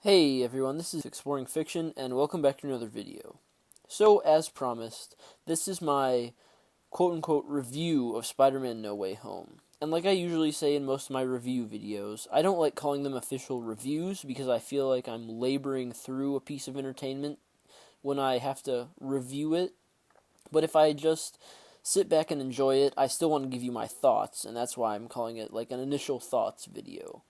Hey everyone, this is Exploring Fiction, and welcome back to another video. So, as promised, this is my quote-unquote review of Spider-Man No Way Home. And like I usually say in most of my review videos, I don't like calling them official reviews because I feel like I'm laboring through a piece of entertainment when I have to review it. But if I just sit back and enjoy it, I still want to give you my thoughts, and that's why I'm calling it like an initial thoughts video.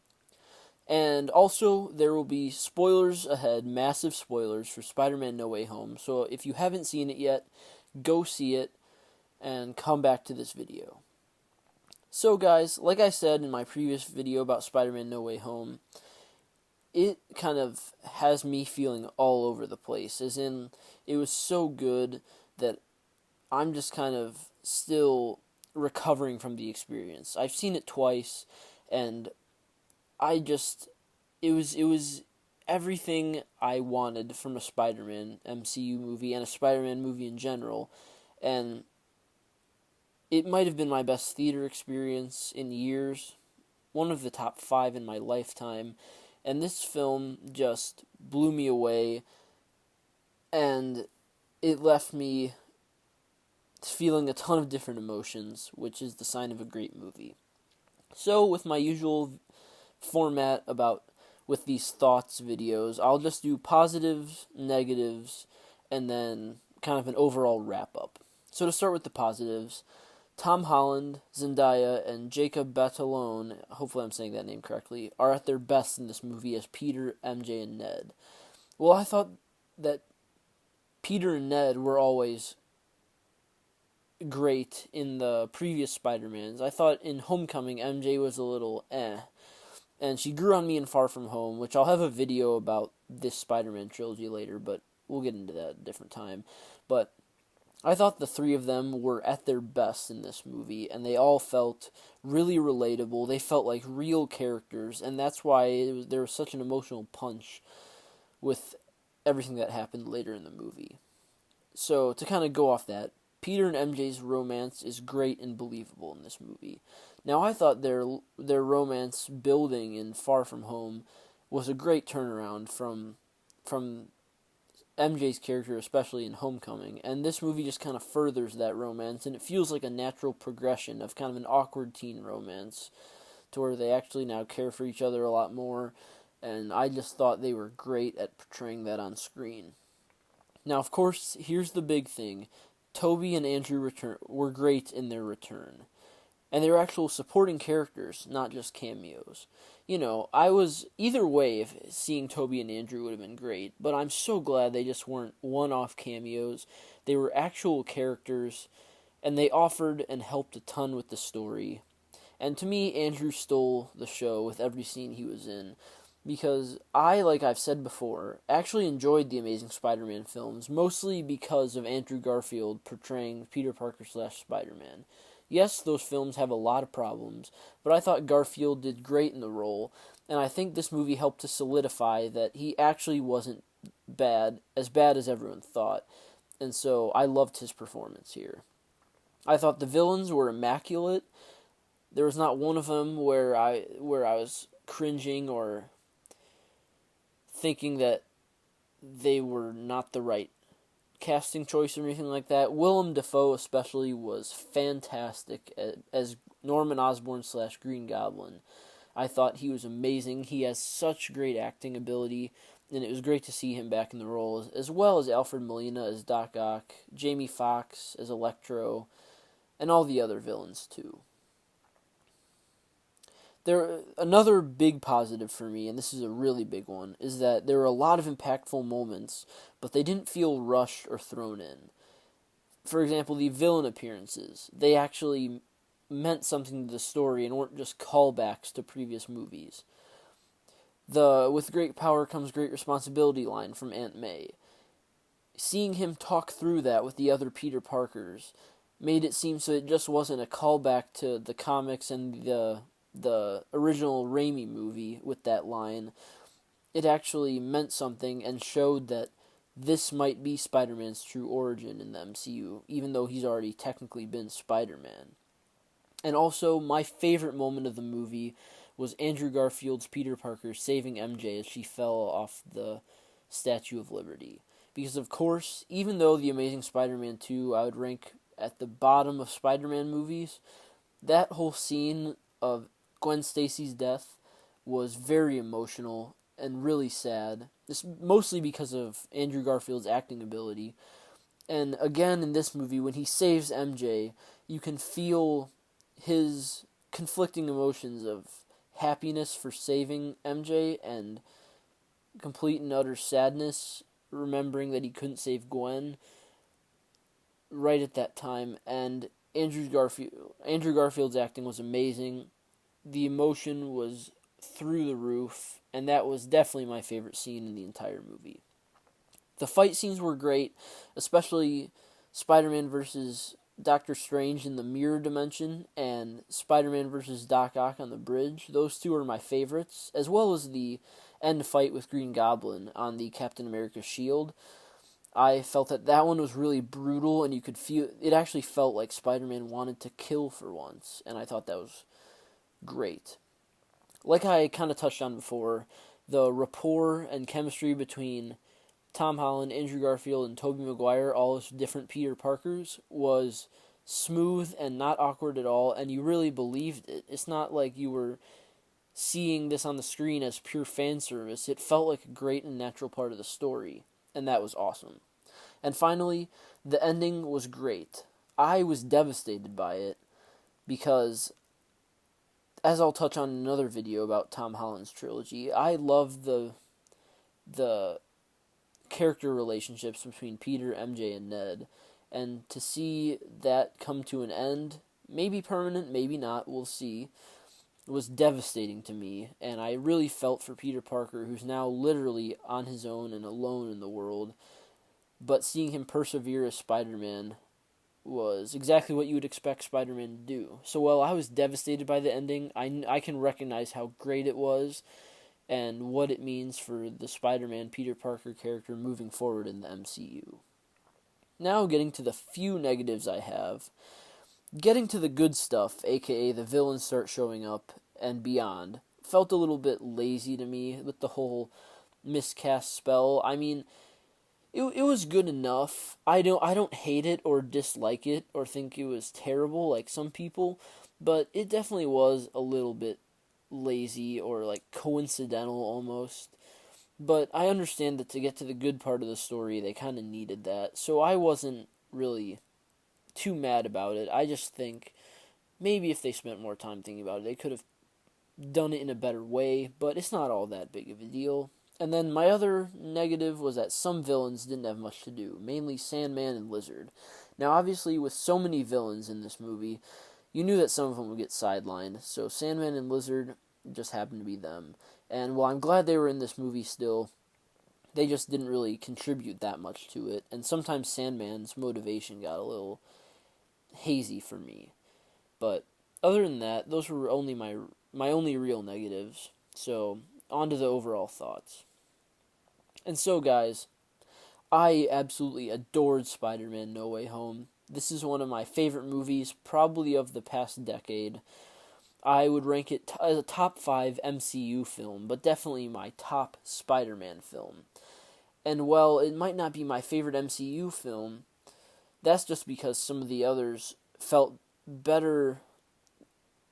And also, there will be spoilers ahead, massive spoilers for Spider-Man No Way Home. So if you haven't seen it yet, go see it and come back to this video. So guys, like I said in my previous video about Spider-Man No Way Home, it kind of has me feeling all over the place, as in, it was so good that I'm just kind of still recovering from the experience. I've seen it twice, and it was everything I wanted from a Spider-Man MCU movie and a Spider-Man movie in general, and it might have been my best theater experience in years, one of the top 5 in my lifetime, and this film just blew me away, and it left me feeling a ton of different emotions, which is the sign of a great movie. So, with my usual format with these thoughts videos, I'll just do positives, negatives, and then kind of an overall wrap-up. So to start with the positives, Tom Holland, Zendaya, and Jacob Batalon, hopefully I'm saying that name correctly, are at their best in this movie as Peter, MJ, and Ned. Well, I thought that Peter and Ned were always great in the previous Spider-Mans. I thought in Homecoming, MJ was a little and she grew on me in Far From Home, which I'll have a video about this Spider-Man trilogy later, but we'll get into that at a different time. But I thought the three of them were at their best in this movie, and they all felt really relatable. They felt like real characters, and that's why there was such an emotional punch with everything that happened later in the movie. So, to kind of go off that, Peter and MJ's romance is great and believable in this movie. Now, I thought their romance building in Far From Home was a great turnaround from MJ's character, especially in Homecoming, and this movie just kind of furthers that romance, and it feels like a natural progression of kind of an awkward teen romance to where they actually now care for each other a lot more, and I just thought they were great at portraying that on screen. Now, of course, here's the big thing. Toby and Andrew were great in their return. And they were actual supporting characters, not just cameos. You know, I was, either way, if seeing Toby and Andrew would have been great, but I'm so glad they just weren't one-off cameos. They were actual characters, and they offered and helped a ton with the story. And to me, Andrew stole the show with every scene he was in, because I, like I've said before, actually enjoyed the Amazing Spider-Man films, mostly because of Andrew Garfield portraying Peter Parker / Spider-Man. Yes, those films have a lot of problems, but I thought Garfield did great in the role, and I think this movie helped to solidify that he actually wasn't bad as everyone thought, and so I loved his performance here. I thought the villains were immaculate. There was not one of them where I was cringing or thinking that they were not the right casting choice or anything like that. Willem Dafoe especially was fantastic as Norman Osborn / Green Goblin. I thought he was amazing. He has such great acting ability, and it was great to see him back in the role, as well as Alfred Molina as Doc Ock, Jamie Foxx as Electro, and all the other villains too. Another big positive for me, and this is a really big one, is that there were a lot of impactful moments, but they didn't feel rushed or thrown in. For example, the villain appearances. They actually meant something to the story and weren't just callbacks to previous movies. The "with great power comes great responsibility" line from Aunt May. Seeing him talk through that with the other Peter Parkers made it seem so it just wasn't a callback to the comics and the original Raimi movie with that line. It actually meant something and showed that this might be Spider-Man's true origin in the MCU, even though he's already technically been Spider-Man. And also, my favorite moment of the movie was Andrew Garfield's Peter Parker saving MJ as she fell off the Statue of Liberty. Because, of course, even though The Amazing Spider-Man 2 I would rank at the bottom of Spider-Man movies, that whole scene of Gwen Stacy's death was very emotional and really sad. This mostly because of Andrew Garfield's acting ability. And again, in this movie, when he saves MJ, you can feel his conflicting emotions of happiness for saving MJ and complete and utter sadness, remembering that he couldn't save Gwen right at that time. And Andrew Garfield's acting was amazing. The emotion was through the roof, and that was definitely my favorite scene in the entire movie. The fight scenes were great, especially Spider-Man versus Doctor Strange in the mirror dimension and Spider-Man versus Doc Ock on the bridge. Those two are my favorites, as well as the end fight with Green Goblin on the Captain America shield. I felt that one was really brutal, and you could feel it actually felt like Spider-Man wanted to kill for once, and I thought that was great. Like I kind of touched on before, the rapport and chemistry between Tom Holland, Andrew Garfield, and Toby Maguire, all as different Peter Parkers, was smooth and not awkward at all, and you really believed it. It's not like you were seeing this on the screen as pure fan service. It felt like a great and natural part of the story, and that was awesome. And finally, the ending was great. I was devastated by it because, as I'll touch on in another video about Tom Holland's trilogy, I love the character relationships between Peter, MJ, and Ned, and to see that come to an end, maybe permanent, maybe not, we'll see, was devastating to me, and I really felt for Peter Parker, who's now literally on his own and alone in the world, but seeing him persevere as Spider-Man was exactly what you would expect Spider-Man to do. So while I was devastated by the ending, I can recognize how great it was, and what it means for the Spider-Man Peter Parker character moving forward in the MCU. Now getting to the few negatives I have. Getting to the good stuff, aka the villains start showing up and beyond, felt a little bit lazy to me with the whole miscast spell. I mean, it was good enough. I don't hate it or dislike it or think it was terrible like some people, but it definitely was a little bit lazy or like coincidental almost. But I understand that to get to the good part of the story, they kind of needed that. So I wasn't really too mad about it. I just think maybe if they spent more time thinking about it, they could have done it in a better way, but it's not all that big of a deal. And then my other negative was that some villains didn't have much to do, mainly Sandman and Lizard. Now obviously with so many villains in this movie, you knew that some of them would get sidelined, so Sandman and Lizard just happened to be them. And while I'm glad they were in this movie still, they just didn't really contribute that much to it, and sometimes Sandman's motivation got a little hazy for me. But other than that, those were only my only real negatives, so on to the overall thoughts. And so guys, I absolutely adored Spider-Man No Way Home. This is one of my favorite movies, probably of the past decade. I would rank it as a top 5 MCU film, but definitely my top Spider-Man film. And while it might not be my favorite MCU film, that's just because some of the others felt better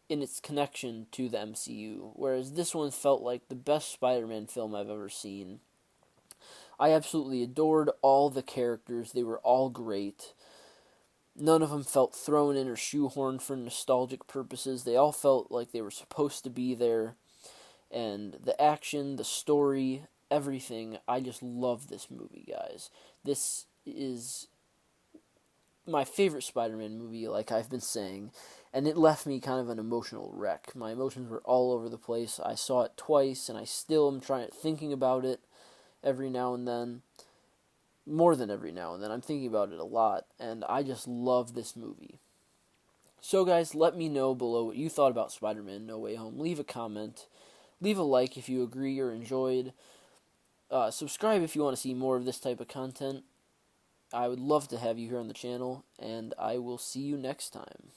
in its connection to the MCU, whereas this one felt like the best Spider-Man film I've ever seen. I absolutely adored all the characters. They were all great. None of them felt thrown in or shoehorned for nostalgic purposes. They all felt like they were supposed to be there. And the action, the story, everything, I just love this movie, guys. This is my favorite Spider-Man movie, like I've been saying, and it left me kind of an emotional wreck. My emotions were all over the place. I saw it twice, and I still am thinking about it every now and then. More than every now and then. I'm thinking about it a lot, and I just love this movie. So guys, let me know below what you thought about Spider-Man No Way Home. Leave a comment. Leave a like if you agree or enjoyed. Subscribe if you want to see more of this type of content. I would love to have you here on the channel, and I will see you next time.